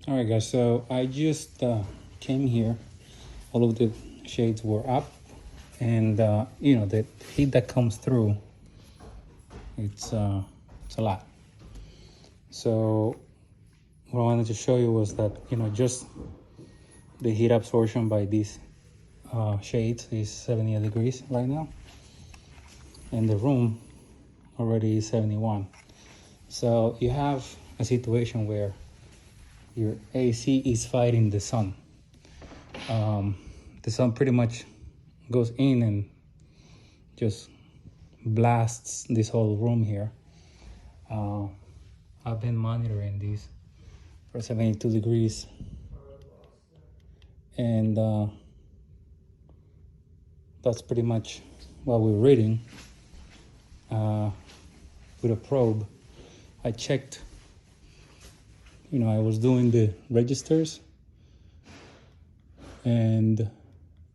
All right, guys. So I just came here. All of the shades were up, and the heat that comes through, it's a lot. So what I wanted to show you was that just the heat absorption by these shades is 78 degrees right now, and the room already is 71. So you have a situation where your AC is fighting the sun. The sun pretty much goes in and just blasts this whole room here. I've been monitoring these for 72 degrees, and that's pretty much what we're reading with a probe. I checked, I was doing the registers, and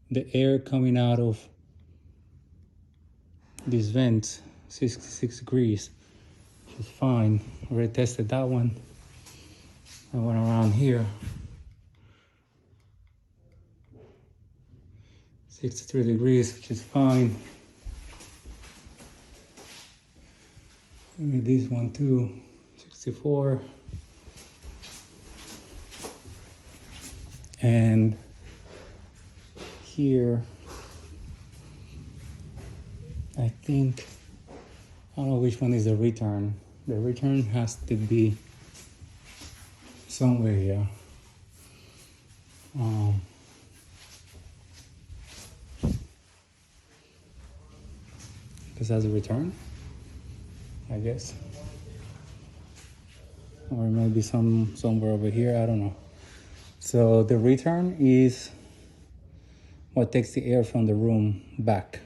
the air coming out of these vents, 66 degrees, which is fine. Already tested that one. I went around here, 63 degrees, which is fine. Maybe this one too, 64. And here, I think, I don't know which one is the return. The return has to be somewhere here. This has a return, I guess. Or maybe somewhere over here, I don't know. So the return is what takes the air from the room back.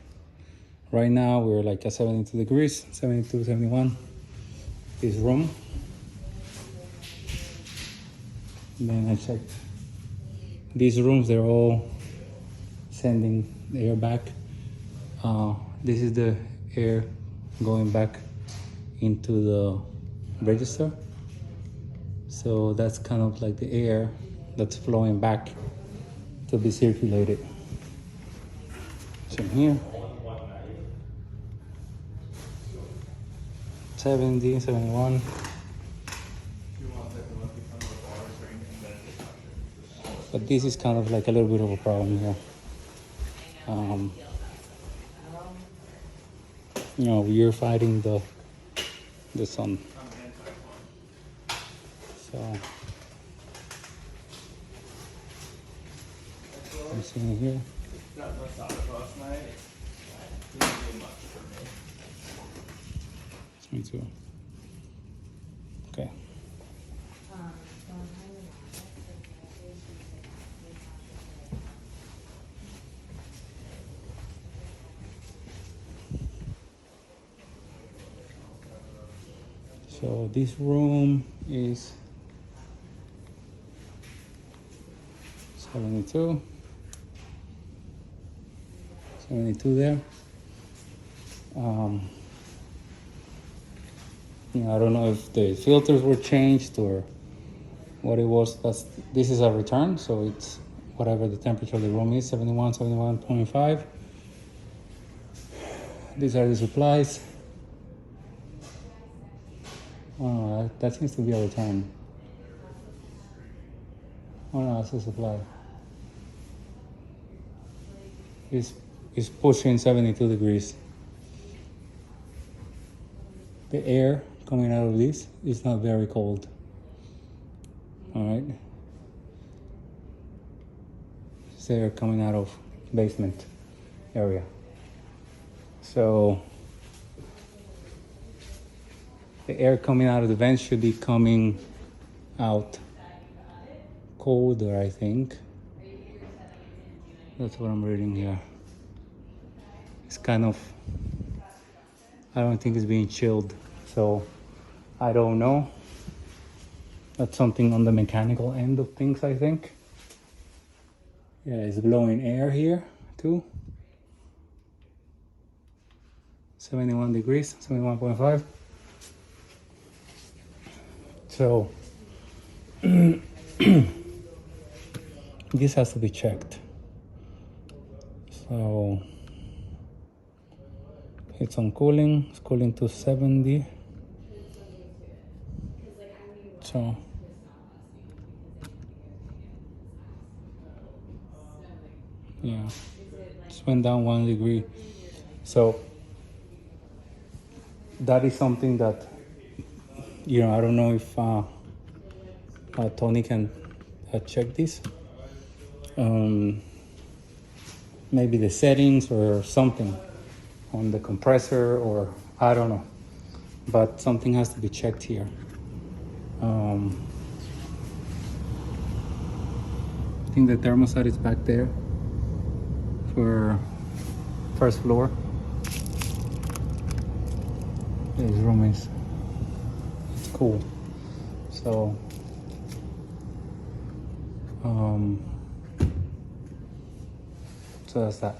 Right now we're like at 72 degrees, 72, 71, this room. And then I checked these rooms, they're all sending the air back. This is the air going back into the register. So that's kind of like the air that's flowing back to be circulated. So here, 70, 71. But this is kind of like a little bit of a problem here. We're fighting the sun. So I'm seeing here. 22. Okay. So this room is 72. 72 there. I don't know if the filters were changed or what it was. This is a return, so it's whatever the temperature of the room is, 71, 71.5. These are the supplies. Oh no, that seems to be a return. Oh no, that's a supply. It's pushing 72 degrees. The air coming out of this is not very cold. All right. It's air coming out of basement area. So the air coming out of the vents should be coming out colder, I think. That's what I'm reading here. It's kind of, I don't think it's being chilled, so I don't know. That's something on the mechanical end of things, I think. Yeah, it's blowing air here too. 71 degrees, 71.5. So this has to be checked. So it's on cooling. It's cooling to 70. So yeah, just went down 1 degree. So that is something that, you know, I don't know if Tony can check this. Maybe the settings or something on the compressor, or I don't know, but something has to be checked here. I think the thermostat is back there for first floor. This room is, it's cool. So so that's that.